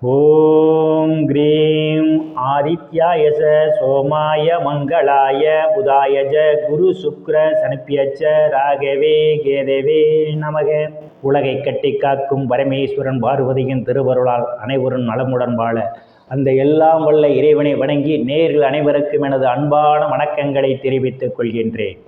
ஓம் cream ஆதித்யாய சோமாய மங்களாய புதாயஜ குரு சுக்ர சனிப்பியச்ச ராகவே கேதவே நமக. உலகை கட்டி காக்கும் பரமேஸ்வரன் பார்வதியின் திருவருளால் அனைவரும் நலமுடன் வாழ அந்த எல்லாம் வல்ல இறைவனை வணங்கி நேயர்கள் அனைவருக்கும் எனது அன்பான வணக்கங்களை தெரிவித்துக் கொள்கின்றேன்.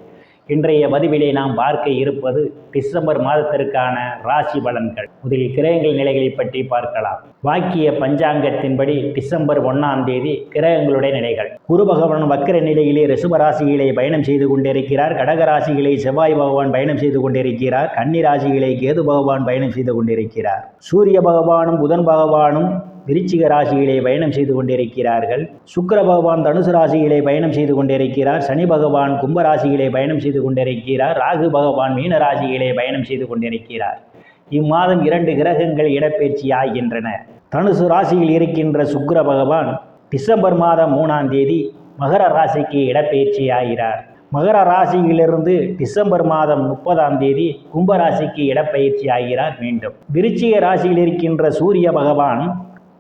இன்றைய பதிவிலே நாம் பார்க்க இருப்பது டிசம்பர் மாதத்திற்கான ராசி பலன்கள். முதலில் கிரகங்கள் நிலைகளை பற்றி பார்க்கலாம். வாக்கிய பஞ்சாங்கத்தின்படி டிசம்பர் 1ஆம் தேதி கிரகங்களுடைய நிலைகள். குரு பகவான் வக்கர நிலையிலே ரிஷபராசியிலே பயணம் செய்து கொண்டிருக்கிறார். கடகராசியிலே செவ்வாய் பகவான் பயணம் செய்து கொண்டிருக்கிறார். கன்னி ராசியிலே கேது பகவான் பயணம் செய்து கொண்டிருக்கிறார். சூரிய பகவானும் புதன் பகவானும் விருச்சிக ராசியிலே பயணம் செய்து கொண்டிருக்கிறார்கள். சுக்கிர பகவான் தனுசு ராசியிலே பயணம் செய்து கொண்டிருக்கிறார். சனி பகவான் கும்ப ராசியிலே பயணம் செய்து கொண்டிருக்கிறார். ராகு பகவான் மீன ராசியிலே பயணம் செய்து கொண்டிருக்கிறார். இம்மாதம் 2 கிரகங்கள் இடப்பெயர்ச்சி ஆகின்றன. தனுசு ராசியில் இருக்கின்ற சுக்கிர பகவான் டிசம்பர் மாதம் 3ஆம் தேதி மகர ராசிக்கு இடப்பெயர்ச்சி ஆகிறார். மகர ராசியிலிருந்து டிசம்பர் மாதம் 30ஆம் தேதி கும்பராசிக்கு இடப்பெயர்ச்சி ஆகிறார். மீண்டும் விருச்சிக ராசியில் இருக்கின்ற சூரிய பகவான்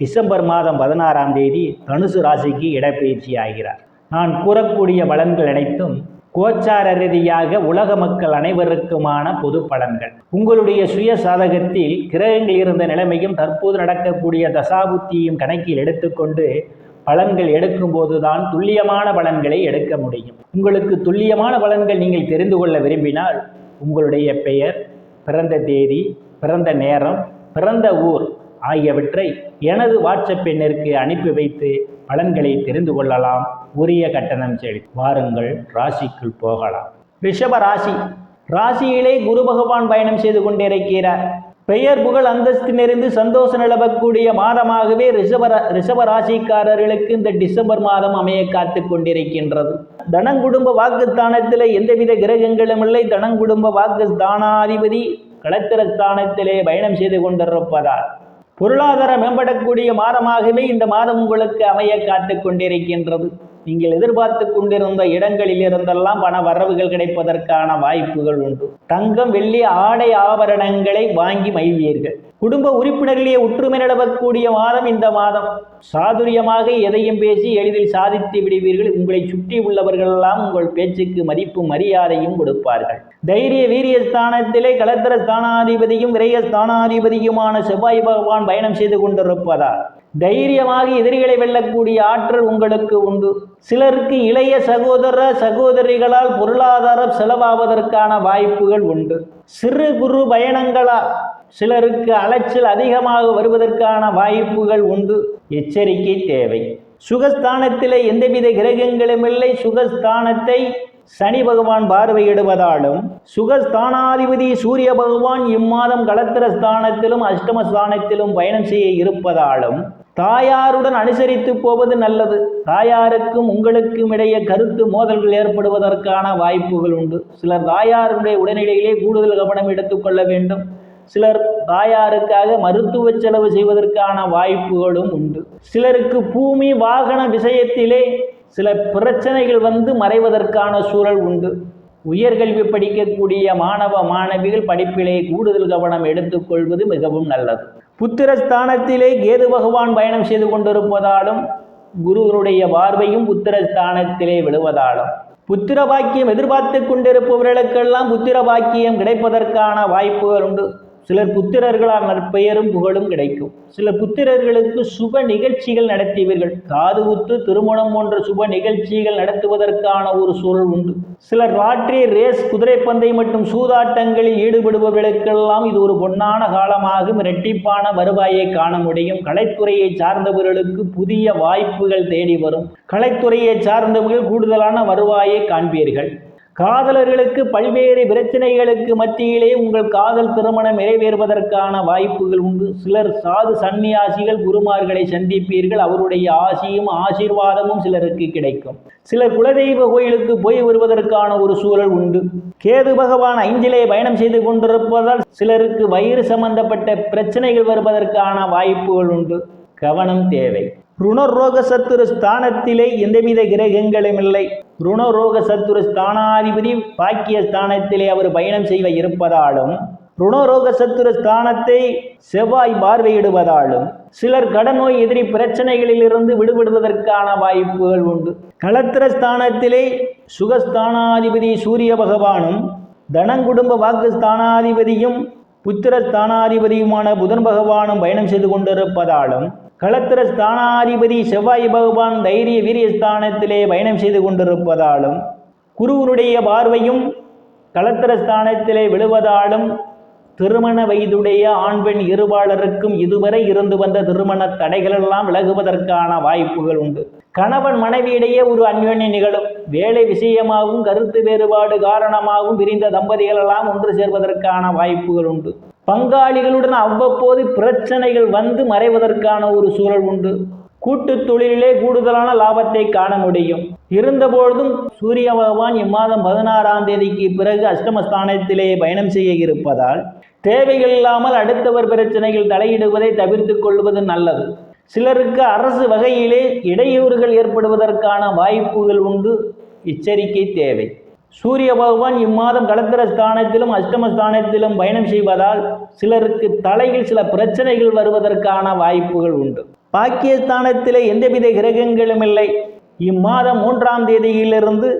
டிசம்பர் மாதம் 16ஆம் தேதி தனுசு ராசிக்கு இடப்பெயர்ச்சி ஆகிறார். நான் கூறக்கூடிய பலன்கள் அனைத்தும் கோச்சார ரீதியாக உலக மக்கள் அனைவருக்குமான பொது பலன்கள். உங்களுடைய சுய சாதகத்தில் கிரகங்கள் இருந்த நிலைமையும் தற்போது நடக்கக்கூடிய தசாபுத்தியும் கணக்கில் எடுத்துக்கொண்டு பலன்கள் எடுக்கும் போதுதான் துல்லியமான பலன்களை எடுக்க முடியும். உங்களுக்கு துல்லியமான பலன்கள் நீங்கள் தெரிந்து கொள்ள விரும்பினால் உங்களுடைய பெயர், பிறந்த தேதி, பிறந்த நேரம், பிறந்த ஊர் ஆகியவற்றை எனது வாட்ஸ்அப் எண்ணிற்கு அனுப்பி வைத்து பலன்களை தெரிந்து கொள்ளலாம். உரிய கட்டணம் செலுத்தி வாருங்கள் ராசிக்குள் போகலாம். ரிஷப ராசி. ராசியிலே குரு பகவான் பயணம் செய்து கொண்டிருக்கிறார். பெயர் புகழ் அந்தஸ்து நிறைந்து சந்தோஷம் நிலவக்கூடிய மாதமாகவே ரிஷப ராசிக்காரர்களுக்கு இந்த டிசம்பர் மாதம் அமைய காத்து கொண்டிருக்கின்றது. தனங்குடும்ப வாக்குஸ்தானத்தில் எந்தவித கிரகங்களும் இல்லை. தனங்குடும்ப வாக்குஸ்தானாதிபதி களத்திரஸ்தானத்திலே பயணம் செய்து கொண்டிருப்பதால் பொருளாதார மேம்படக்கூடிய மாதமாகவே இந்த மாதம் உங்களுக்கு அமைய காத்து கொண்டிருக்கின்றது. நீங்கள் எதிர்பார்த்து கொண்டிருந்த இடங்களில் இருந்தெல்லாம் பண வரவுகள் கிடைப்பதற்கான வாய்ப்புகள் உண்டு. தங்கம், வெள்ளி, ஆடை ஆபரணங்களை வாங்கி மகிழ்வீர்கள். குடும்ப உறுப்பினர்களே ஒற்றுமை நிலவக்கூடிய மாதம் இந்த மாதம். சாதுரியமாக எதையும் பேசி எளிதில் சாதித்து விடுவீர்கள். உங்களை சுற்றி உள்ளவர்களெல்லாம் உங்கள் பேச்சுக்கு மதிப்பும் மரியாதையும் கொடுப்பார்கள். தைரிய வீரிய ஸ்தானத்திலே களத்திர ஸ்தானாதிபதியும் விரய ஸ்தானாதிபதியுமான செவ்வாய் பகவான் பயணம் செய்து கொண்டிருப்பதால் தைரியமாக எதிரிகளை வெல்லக்கூடிய ஆற்றல் உங்களுக்கு உண்டு. சிலருக்கு இளைய சகோதர சகோதரிகளால் பொருளாதாரம் செலவாவதற்கான வாய்ப்புகள் உண்டு. சிறு குறு பயணங்களால் சிலருக்கு அலைச்சல் அதிகமாக வருவதற்கான வாய்ப்புகள் உண்டு. எச்சரிக்கை தேவை. சுகஸ்தானத்திலே எந்தவித கிரகங்களும் இல்லை. சுகஸ்தானத்தை சனி பகவான் பார்வையிடுவதாலும் சுகஸ்தானாதிபதி சூரிய பகவான் இம்மாதம் களத்திர ஸ்தானத்திலும் அஷ்டமஸ்தானத்திலும் பயணம் செய்ய இருப்பதாலும் தாயாருடன் அனுசரித்து போவது நல்லது. தாயாருக்கும் உங்களுக்கும் இடையே கருத்து மோதல்கள் ஏற்படுவதற்கான வாய்ப்புகள் உண்டு. சிலர் தாயாருடைய உடல்நிலையிலே கூடுதல் கவனம் எடுத்துக்கொள்ள வேண்டும். சிலர் தாயாருக்காக மருத்துவ செலவு செய்வதற்கான வாய்ப்புகளும் உண்டு. சிலருக்கு பூமி வாகன விஷயத்திலே சில பிரச்சனைகள் வந்து மறைவதற்கான சூழல் உண்டு. உயர்கல்வி படிக்கக்கூடிய மாணவ மாணவிகள் படிப்பிலே கூடுதல் கவனம் எடுத்துக்கொள்வது மிகவும் நல்லது. புத்திரஸ்தானத்திலே கேது பகவான் பயணம் செய்து கொண்டிருப்பதாலும் குருவனுடைய பார்வையும் புத்திரஸ்தானத்திலே விழுவதாலும் புத்திர பாக்கியம் எதிர்பார்த்து கொண்டிருப்பவர்களுக்கெல்லாம் புத்திர பாக்கியம் கிடைப்பதற்கான வாய்ப்புகள் உண்டு. சிலர் புத்திரர்களால் நற்பெயரும் புகழும் கிடைக்கும். சில புத்திரர்களுக்கு சுப நிகழ்ச்சிகள் நடத்துவீர்கள். காது குத்து, திருமணம் போன்ற சுப நிகழ்ச்சிகள் நடத்துவதற்கான ஒரு சூழல் உண்டு. சிலர் லாட்டரி, ரேஸ், குதிரைப்பந்தை மற்றும் சூதாட்டங்களில் ஈடுபடுபவர்களுக்கெல்லாம் இது ஒரு பொன்னான காலமாகும். இரட்டிப்பான வருவாயை காண முடியும். கலைத்துறையை சார்ந்தவர்களுக்கு புதிய வாய்ப்புகள் தேடி வரும். கலைத்துறையை சார்ந்தவர்கள் கூடுதலான வருவாயை காண்பீர்கள். காதலர்களுக்கு பல்வேறு பிரச்சனைகளுக்கு மத்தியிலே உங்கள் காதல் திருமணம் நிறைவேறுவதற்கான வாய்ப்புகள் உண்டு. சிலர் சாது சந்நியாசிகள் குருமார்களை சந்திப்பீர்கள். அவருடைய ஆசியும் ஆசீர்வாதமும் சிலருக்கு கிடைக்கும். சிலர் குலதெய்வ கோயிலுக்கு போய் வருவதற்கான ஒரு சூழல் உண்டு. கேது பகவான் 5லே பயணம் செய்து கொண்டிருப்பதால் சிலருக்கு வயிறு சம்பந்தப்பட்ட பிரச்சனைகள் வருவதற்கான வாய்ப்புகள் உண்டு. கவனம் தேவை. ருணரோக சத்துரு ஸ்தானத்திலே எந்தவித கிரகங்களும் இல்லை. ருணரோக சத்துரு ஸ்தானாதிபதி பாக்கிய ஸ்தானத்திலே அவர் பயணம் செய்ய இருப்பதாலும் ருணரோக சத்துரு ஸ்தானத்தை செவ்வாய் பார்வையிடுவதாலும் சிலர் கடன் நோய் எதிரி பிரச்சனைகளிலிருந்து விடுபடுவதற்கான வாய்ப்புகள் உண்டு. களத்திரஸ்தானத்திலே சுகஸ்தானாதிபதி சூரிய பகவானும் தனங்குடும்ப வாக்குஸ்தானாதிபதியும் புத்திரஸ்தானாதிபதியுமான புதன் பகவானும் பயணம் செய்து கொண்டிருப்பதாலும் களத்திரஸ்தானாதிபதி செவ்வாய் பகவான் தைரிய வீரியஸ்தானத்திலே பயணம் செய்து கொண்டிருப்பதாலும் குருவனுடைய பார்வையும் களத்திரஸ்தானத்திலே விழுவதாலும் திருமண வயதுடைய ஆண் பெண் இருபாலருக்கும் இதுவரை இருந்து வந்த திருமண தடைகளெல்லாம் விலகுவதற்கான வாய்ப்புகள் உண்டு. கணவன் மனைவியிடையே ஒரு அந்யோன்யம் நிகழும். வேலை விஷயமாகவும் கருத்து வேறுபாடு காரணமாகவும் பிரிந்த தம்பதிகளெல்லாம் ஒன்று சேர்வதற்கான வாய்ப்புகள் உண்டு. பங்காளிகளுடன் அவ்வப்போது பிரச்சனைகள் வந்து மறைவதற்கான ஒரு சூழல் உண்டு. கூட்டு தொழிலிலே கூடுதலான லாபத்தை காண முடியும். இருந்தபொழுதும் சூரிய பகவான் இம்மாதம் 16ஆம் தேதிக்கு பிறகு அஷ்டமஸ்தானத்திலே பயணம் செய்ய இருப்பதால் தேவைகள் இல்லாமல் அடுத்தவர் பிரச்சனைகள் தலையிடுவதை தவிர்த்து கொள்வது நல்லது. சிலருக்கு அரசு வகையிலே இடையூறுகள் ஏற்படுவதற்கான வாய்ப்புகள் உண்டு. எச்சரிக்கை தேவை. சூரிய பகவான் இம்மாதம் களத்திரஸ்தானத்திலும் அஷ்டமஸ்தானத்திலும் பயணம் செய்வதால் சிலருக்கு தலையில் சில பிரச்சனைகள் வருவதற்கான வாய்ப்புகள் உண்டு. பாக்கியஸ்தானத்திலே எந்தவித கிரகங்களும் இல்லை. இம்மாதம் 3ஆம் தேதியிலிருந்து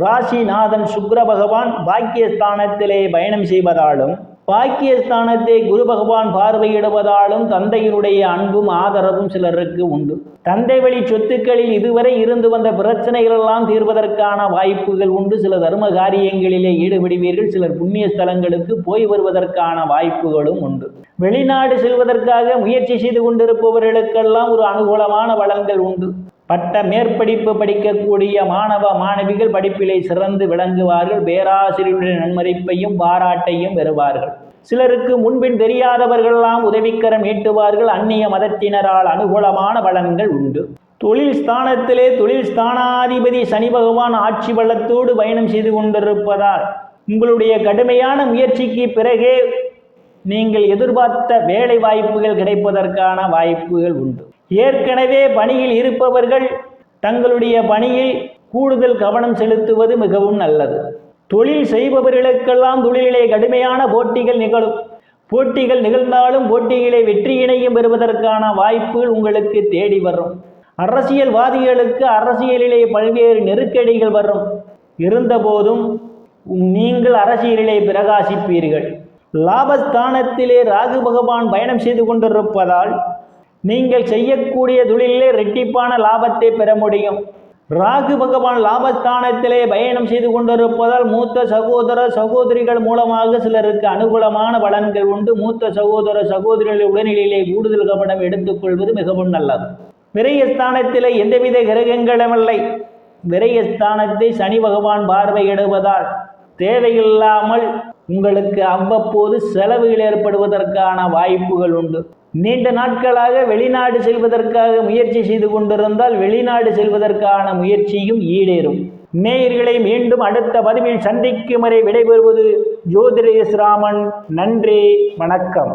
ராசிநாதன் சுக்கிர பகவான் பாக்கியஸ்தானத்திலே பயணம் செய்வதாலும் பாக்கியஸ்தானத்தை குரு பகவான் பார்வையிடுவதாலும் தந்தையினுடைய அன்பும் ஆதரவும் சிலருக்கு உண்டு. தந்தை வழி சொத்துக்களில் இதுவரை இருந்து வந்த பிரச்சனைகளெல்லாம் தீர்வதற்கான வாய்ப்புகள் உண்டு. சில தர்ம காரியங்களிலே ஈடுபடுவீர்கள். சிலர் புண்ணிய ஸ்தலங்களுக்கு போய் வருவதற்கான வாய்ப்புகளும் உண்டு. வெளிநாடு செல்வதற்காக முயற்சி செய்து கொண்டிருப்பவர்களுக்கெல்லாம் ஒரு அனுகூலமான பலன்கள் உண்டு. பட்ட மேற்படிப்பு படிக்கக்கூடிய மாணவ மாணவிகள் படிப்பிலே சிறந்து விளங்குவார்கள். பேராசிரியருடைய நன்மதிப்பையும் பாராட்டையும் பெறுவார்கள். சிலருக்கு முன்பின் தெரியாதவர்களெல்லாம் உதவிக்கரம் நீட்டுவார்கள். அந்நிய மதத்தினரால் அனுகூலமான பலன்கள் உண்டு. தொழில் ஸ்தானத்திலே தொழில் ஸ்தானாதிபதி சனி பகவான் ஆட்சி பலத்தோடு பயணம் செய்து கொண்டிருப்பதால் உங்களுடைய கடுமையான முயற்சிக்கு பிறகே நீங்கள் எதிர்பார்த்த வேலை வாய்ப்புகள் கிடைப்பதற்கான வாய்ப்புகள் உண்டு. ஏற்கனவே பணியில் இருப்பவர்கள் தங்களுடைய பணியில் கூடுதல் கவனம் செலுத்துவது மிகவும் நல்லது. தொழில் செய்பவர்களுக்கெல்லாம் தொழிலிலே கடுமையான போட்டிகள் நிகழும். போட்டிகள் நிகழ்ந்தாலும் போட்டிகளை வெற்றியினையும் பெறுவதற்கான வாய்ப்புகள் உங்களுக்கு தேடி வரும். அரசியல்வாதிகளுக்கு அரசியலிலே பல்வேறு நெருக்கடிகள் வரும். இருந்தபோதும் நீங்கள் அரசியலிலே பிரகாசிப்பீர்கள். லாபஸ்தானத்திலே ராகு பகவான் பயணம் செய்து கொண்டிருப்பதால் நீங்கள் செய்யக்கூடிய தொழிலிலே இரட்டிப்பான லாபத்தை பெற முடியும். ராகு பகவான் லாபஸ்தானத்திலே பயணம் செய்து கொண்டிருப்பதால் மூத்த சகோதர சகோதரிகள் மூலமாக சிலருக்கு அனுகூலமான பலன்கள் உண்டு. மூத்த சகோதர சகோதரிகள் உடல்நிலையிலே கூடுதல் கவனம் எடுத்துக்கொள்வது மிகவும் நல்லது. விரயஸ்தானத்திலே எந்தவித கிரகங்களும் இல்லை. விரயஸ்தானத்தை சனி பகவான் பார்வையிடுவதால் தேவையில்லாமல் உங்களுக்கு அவ்வப்போது செலவுகள் ஏற்படுவதற்கான வாய்ப்புகள் உண்டு. நீண்ட நாட்களாக வெளிநாடு செல்வதற்காக முயற்சி செய்து கொண்டிருந்தால் வெளிநாடு செல்வதற்கான முயற்சியும் ஈடேறும். நேயர்களை மீண்டும் அடுத்த பதிவில் சந்திக்கும் வரை விடைபெறுவது ஜோதிட எஸ் ராமன். நன்றி, வணக்கம்.